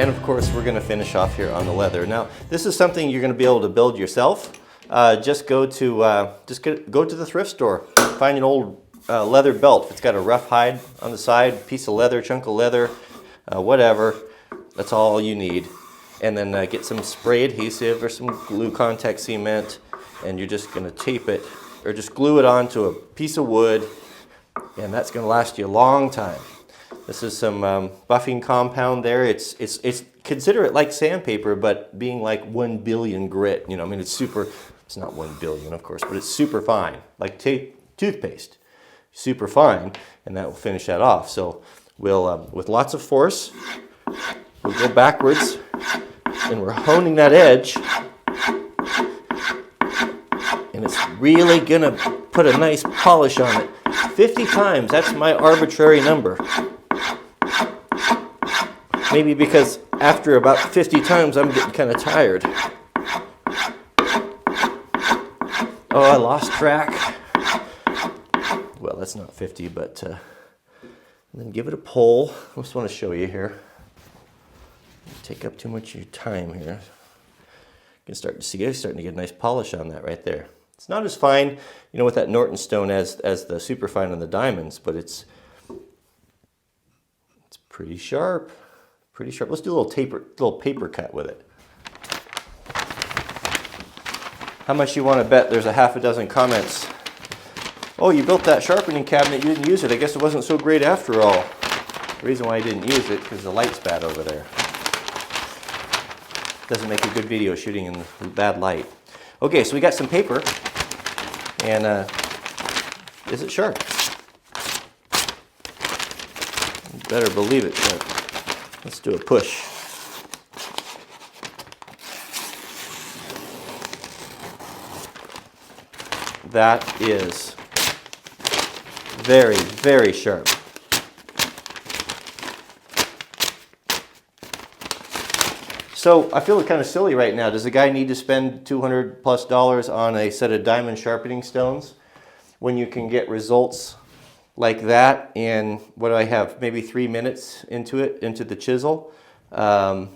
And of course, we're going to finish off here on the leather. Now, this is something you're going to be able to build yourself. Just go to the thrift store, find an old leather belt. If it's got a rough hide on the side, piece of leather, chunk of leather, whatever, that's all you need. And then get some spray adhesive or some glue contact cement, and you're just going to tape it or just glue it onto a piece of wood, and that's going to last you a long time. This is some buffing compound there. It's consider it like sandpaper, but being like 1 billion grit. You know, I mean, it's not 1 billion, of course, but it's super fine, like toothpaste, super fine, and that will finish that off. So we'll, with lots of force, we'll go backwards, and we're honing that edge, and it's really gonna put a nice polish on it. 50 times, that's my arbitrary number. Maybe because after about 50 times, I'm getting kind of tired. Oh, I lost track. Well, that's not 50, but then give it a pull. I just want to show you here. Take up too much of your time here. You can start to see it's starting to get a nice polish on that right there. It's not as fine, you know, with that Norton stone as the super fine on the diamonds, but it's pretty sharp. Pretty sharp. Let's do a little paper cut with it. How much you want to bet there's a half a dozen comments? Oh, you built that sharpening cabinet, you didn't use it. I guess it wasn't so great after all. The reason why I didn't use it because the light's bad over there. Doesn't make a good video shooting in bad light. Okay, so we got some paper, and is it sharp? You better believe it. Let's do a push. That is very, very sharp. So I feel kind of silly right now. Does a guy need to spend $200+ on a set of diamond sharpening stones when you can get results like that in, what do I have, maybe 3 minutes into the chisel? I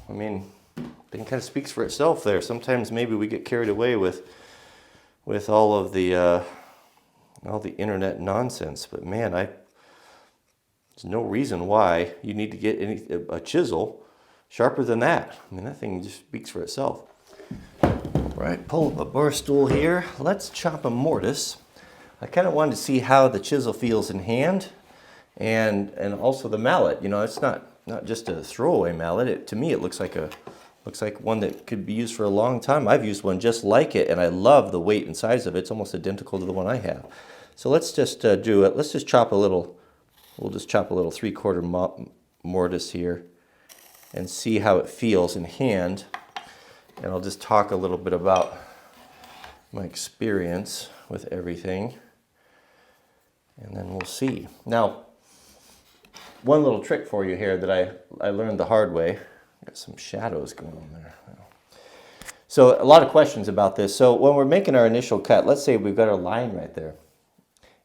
mean, it kind of speaks for itself there. Sometimes maybe we get carried away with all the internet nonsense, but man, there's no reason why you need to get a chisel sharper than that. I mean, that thing just speaks for itself. Right, pull up a bar stool here. Let's chop a mortise. I kind of wanted to see how the chisel feels in hand, and also the mallet. You know, it's not just a throwaway mallet. To me, it looks like one that could be used for a long time. I've used one just like it, and I love the weight and size of it. It's almost identical to the one I have. So let's just do it. Let's just chop a little. We'll just chop a little 3/4 mortise here and see how it feels in hand. And I'll just talk a little bit about my experience with everything. And then we'll see. Now, one little trick for you here that I learned the hard way. Got some shadows going on there. So a lot of questions about this. So when we're making our initial cut, let's say we've got our line right there.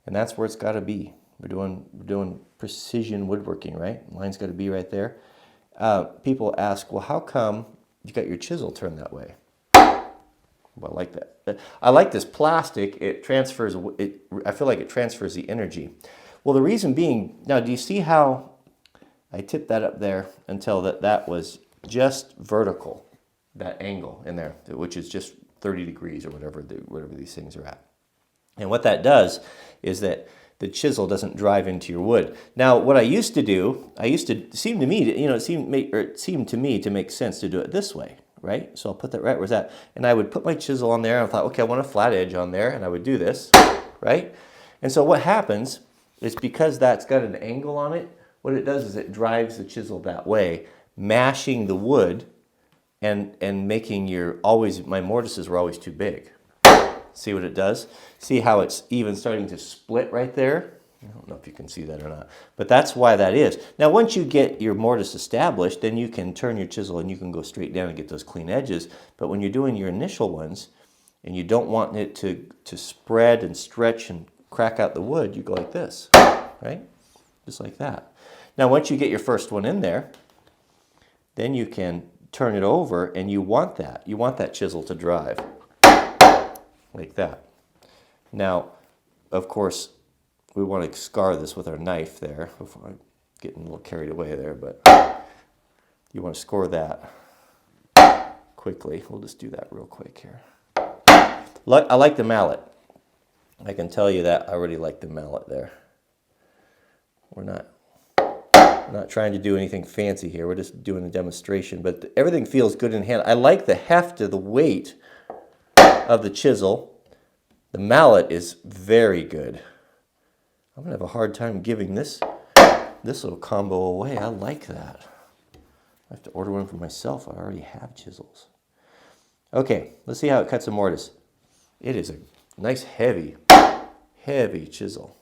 And that's where it's got to be. We're doing precision woodworking, right? Line's got to be right there. People ask, well, how come you got your chisel turned that way? Well, I like that. I like this plastic. It transfers. I feel like it transfers the energy. Well, the reason being, now do you see how I tipped that up there until that was just vertical, that angle in there, which is just 30 degrees or whatever these things are at. And what that does is that the chisel doesn't drive into your wood. Now, what I used to do, it seemed to me to make sense to do it this way, right? So I'll put that right where it's at, and I would put my chisel on there, and I thought, okay, I want a flat edge on there, and I would do this, right? And so what happens is because that's got an angle on it, what it does is it drives the chisel that way, mashing the wood and making my mortises were always too big. See what it does? See how it's even starting to split right there? I don't know if you can see that or not, but that's why that is. Now, once you get your mortise established, then you can turn your chisel and you can go straight down and get those clean edges. But when you're doing your initial ones and you don't want it to spread and stretch and crack out the wood, you go like this, right? Just like that. Now, once you get your first one in there, then you can turn it over, and you want that chisel to drive like that. Now, of course, we want to scar this with our knife there before I'm getting a little carried away there, but you want to score that quickly. We'll just do that real quick here. I like the mallet. I can tell you that I already like the mallet there. We're not trying to do anything fancy here. We're just doing a demonstration, but everything feels good in hand. I like the heft of the weight of the chisel. The mallet is very good. I'm gonna have a hard time giving this little combo away. I like that. I have to order one for myself. I already have chisels. Okay, let's see how it cuts a mortise. It is a nice heavy chisel.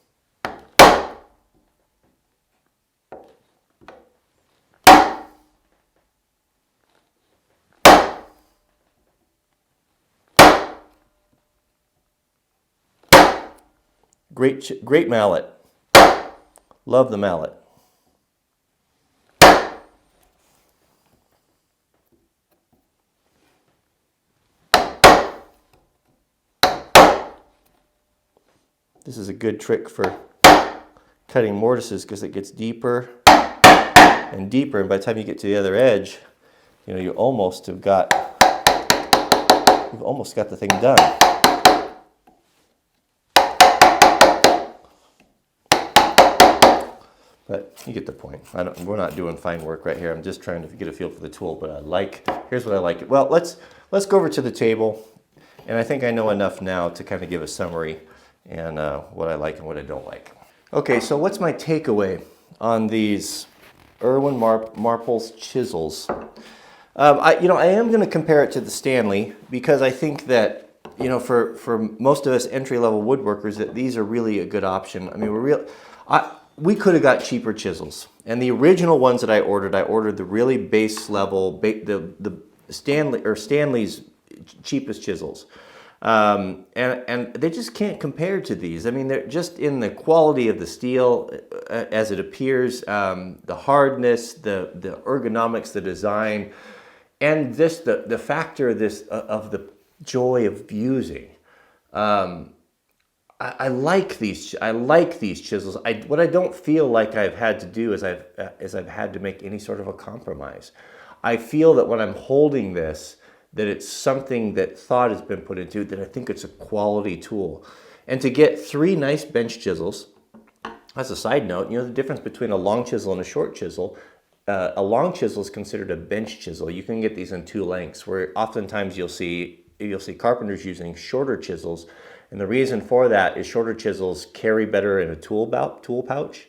Great mallet. Love the mallet. This is a good trick for cutting mortises because it gets deeper and deeper, and by the time you get to the other edge, you know, you almost have got, you've almost got the thing done. But you get the point. We're not doing fine work right here. I'm just trying to get a feel for the tool, but here's what I like. Well, let's go over to the table, and I think I know enough now to kind of give a summary and what I like and what I don't like. Okay, so what's my takeaway on these Irwin Marples chisels? I am going to compare it to the Stanley because I think that, you know, for most of us entry-level woodworkers, that these are really a good option. I mean, we could have got cheaper chisels, and the original ones that I ordered the really base level, the Stanley's cheapest chisels, and they just can't compare to these. I mean, they're just in the quality of the steel as it appears, the hardness, the ergonomics, the design, and this the factor of the joy of using. I like these chisels. What I don't feel like I've had to do is I've had to make any sort of a compromise. I feel that when I'm holding this, that it's something that thought has been put into it, that I think it's a quality tool. And to get 3 nice bench chisels, as a side note, you know the difference between a long chisel and a short chisel. A long chisel is considered a bench chisel. You can get these in 2 lengths, where oftentimes you'll see carpenters using shorter chisels. And the reason for that is shorter chisels carry better in a tool pouch.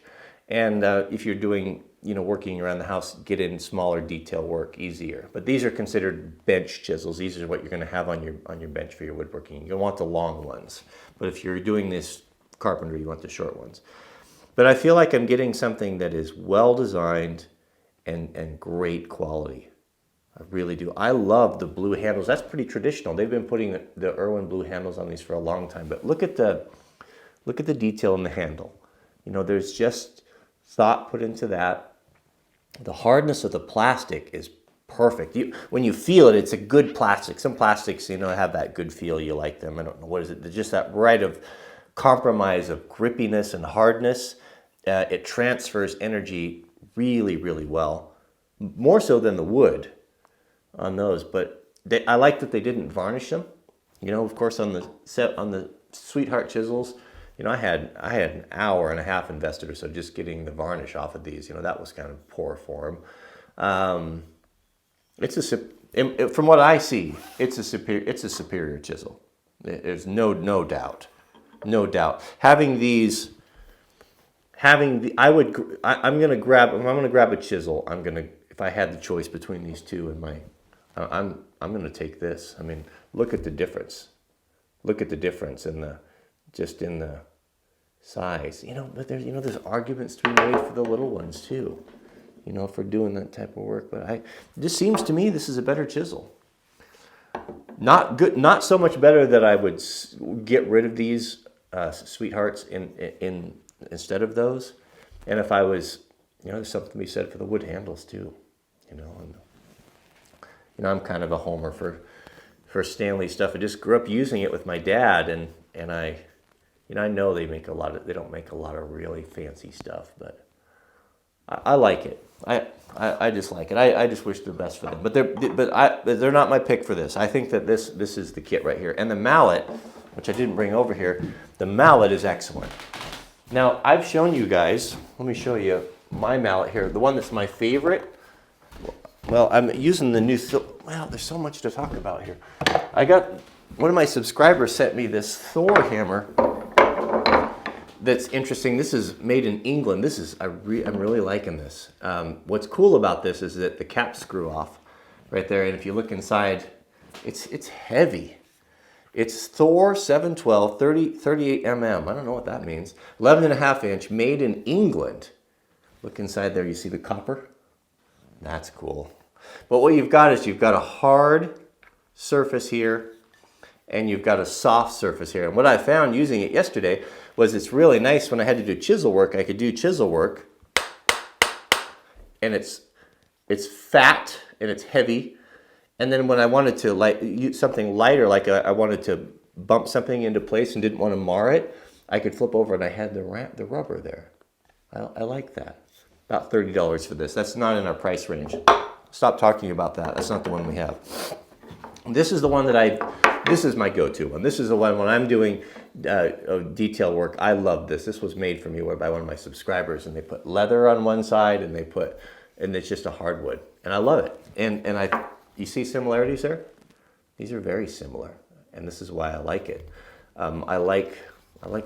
And if you're doing, you know, working around the house, get in smaller detail work easier. But these are considered bench chisels. These are what you're going to have on your bench for your woodworking. You want the long ones. But if you're doing this carpentry, you want the short ones. But I feel like I'm getting something that is well designed and great quality. I really do. I love the blue handles. That's pretty traditional. They've been putting the Irwin blue handles on these for a long time. But look at the detail in the handle. You know, there's just thought put into that. The hardness of the plastic is perfect. When you feel it, it's a good plastic. Some plastics, you know, have that good feel. You like them. I don't know, what is it? They're just that right of compromise of grippiness and hardness. It transfers energy really, really well. More so than the wood on those, but I like that they didn't varnish them. You know, of course, on the Sweetheart chisels, you know, I had an hour and a half invested or so just getting the varnish off of these. You know, that was kind of poor form. From what I see, it's a superior chisel. There's no doubt. Having these, I'm gonna grab a chisel. If I had the choice between these two and I'm going to take this. I mean, look at the difference. Look at the difference in the size. You know, but there's arguments to be made for the little ones too. You know, for doing that type of work. But it just seems to me this is a better chisel. Not good. Not so much better that I would get rid of these Sweethearts instead of those. And if I was you know, there's something to be said for the wood handles too, you know. And, you know, I'm kind of a homer for Stanley stuff. I just grew up using it with my dad, and I, you know, I know they don't make a lot of really fancy stuff, but I like it. I just like it. I just wish the best for them. But they're not my pick for this. I think that this is the kit right here. And the mallet, which I didn't bring over here, the mallet is excellent. Now, I've shown you guys, let me show you my mallet here. The one that's my favorite. Well, I'm using the new, well, there's so much to talk about here. I got, one of my subscribers sent me this Thor hammer that's interesting. This is made in England. This is, I'm really liking this. What's cool about this is that the caps screw off right there. And if you look inside, it's heavy. It's Thor 712 38 mm. I don't know what that means. 11.5 inch, made in England. Look inside there, you see the copper? That's cool. But what you've got is you've got a hard surface here and you've got a soft surface here. And what I found using it yesterday was it's really nice when I had to do chisel work. I could do chisel work and it's fat and it's heavy. And then when I wanted to use something lighter, like I wanted to bump something into place and didn't want to mar it, I could flip over and I had the rubber there. I like that. About $30 for this. That's not in our price range. Stop talking about that. That's not the one we have. This is the one that this is my go-to one. This is the one when I'm doing detail work. I love this. This was made for me by one of my subscribers, and they put leather on one side and and it's just a hardwood. And I love it. And you see similarities there? These are very similar. And this is why I like it. I like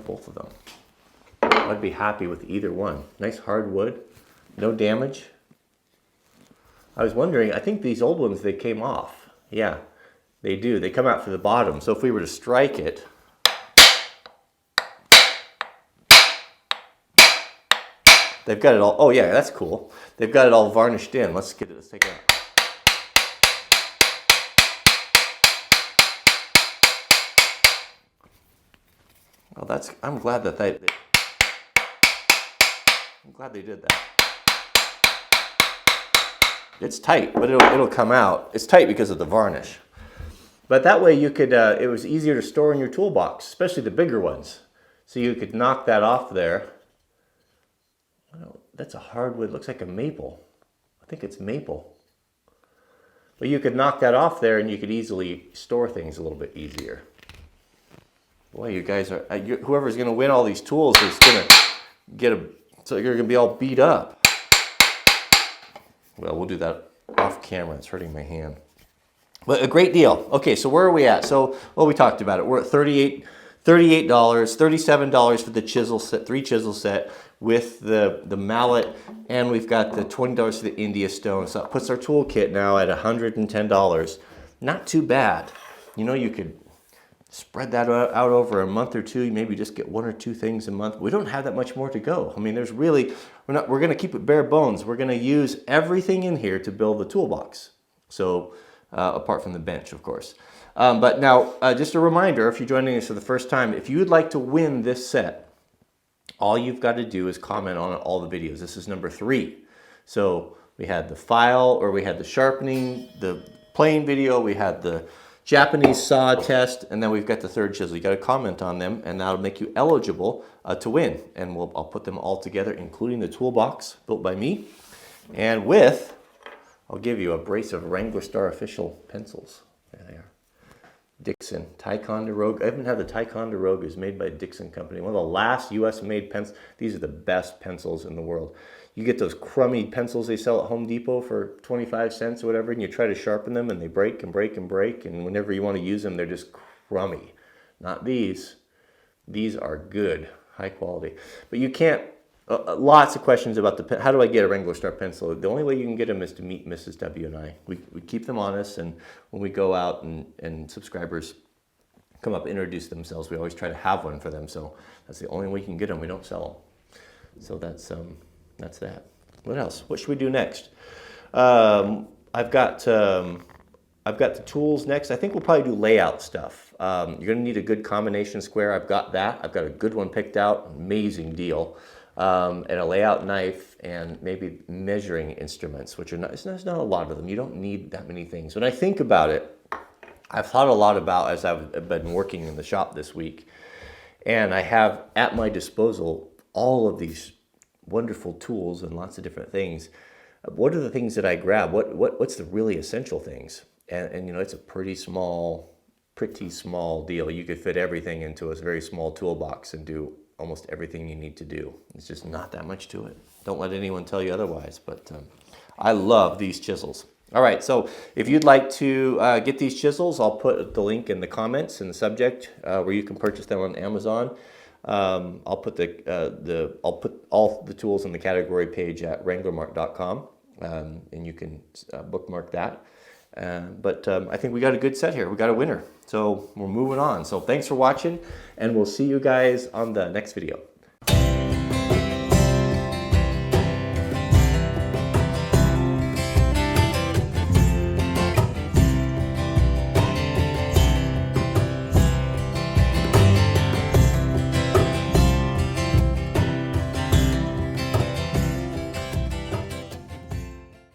both of them. I'd be happy with either one. Nice hardwood, no damage. I was wondering, I think these old ones, they came off. Yeah, they do. They come out for the bottom. So if we were to strike it, they've got it all, oh yeah, that's cool. They've got it all varnished in. Let's take it out. Well, I'm glad that I'm glad they did that. It's tight, but it'll come out. It's tight because of the varnish. But that way you could, it was easier to store in your toolbox, especially the bigger ones. So you could knock that off there. Well, that's a hardwood, looks like a maple. I think it's maple. But you could knock that off there and you could easily store things a little bit easier. Boy, you guys are, whoever's gonna win all these tools is gonna so you're gonna be all beat up. Well, we'll do that off camera. It's hurting my hand. But a great deal. Okay, so where are we at? So, well, we talked about it. We're at $38, $37 for the chisel set, 3 chisel set with the mallet, and we've got the $20 for the India stone. So that puts our toolkit now at $110. Not too bad. You know, you could spread that out over a month or two. You maybe just get 1 or 2 things a month. We don't have that much more to go. I mean, there's really, we're going to keep it bare bones. We're going to use everything in here to build the toolbox. So apart from the bench, of course. But now, just a reminder, if you're joining us for the first time, if you would like to win this set, all you've got to do is comment on all the videos. This is number 3. So we had the file, or we had the sharpening, the plain video, we had the Japanese saw test, and then we've got the 3rd chisel. You got to comment on them, and that'll make you eligible to win. And I'll put them all together, including the toolbox built by me, and I'll give you a brace of Wranglerstar official pencils. There they are. Dixon Ticonderoga. I haven't had the Ticonderoga. It's made by Dixon Company. One of the last U.S.-made pencils. These are the best pencils in the world. You get those crummy pencils they sell at Home Depot for 25 cents or whatever, and you try to sharpen them, and they break and break and break, and whenever you want to use them, they're just crummy. Not these. These are good, high quality. But you can't, lots of questions about the pen. How do I get a Wranglerstar pencil? The only way you can get them is to meet Mrs. W and I. We keep them honest, and when we go out and subscribers come up and introduce themselves, we always try to have one for them. So that's the only way you can get them. We don't sell them. So that's that. What else? What should we do next? I've got the tools next. I think we'll probably do layout stuff. You're going to need a good combination square. I've got that. I've got a good one picked out. Amazing deal. and a layout knife, and maybe measuring instruments, which are not, there's not a lot of them. You don't need that many things. When I think about it, I've thought a lot about, as I've been working in the shop this week, and I have at my disposal all of these wonderful tools and lots of different things. What are the things that I grab? What's the really essential things? And you know, it's a pretty small deal. You could fit everything into a very small toolbox and do almost everything you need to do. It's just not that much to it. Don't let anyone tell you otherwise, but I love these chisels. All right, so if you'd like to get these chisels, I'll put the link in the comments in the subject where you can purchase them on Amazon. I'll put all the tools in the category page at wranglermart.com, and you can bookmark that. But I think we got a good set here. We got a winner. So we're moving on. So thanks for watching, and we'll see you guys on the next video.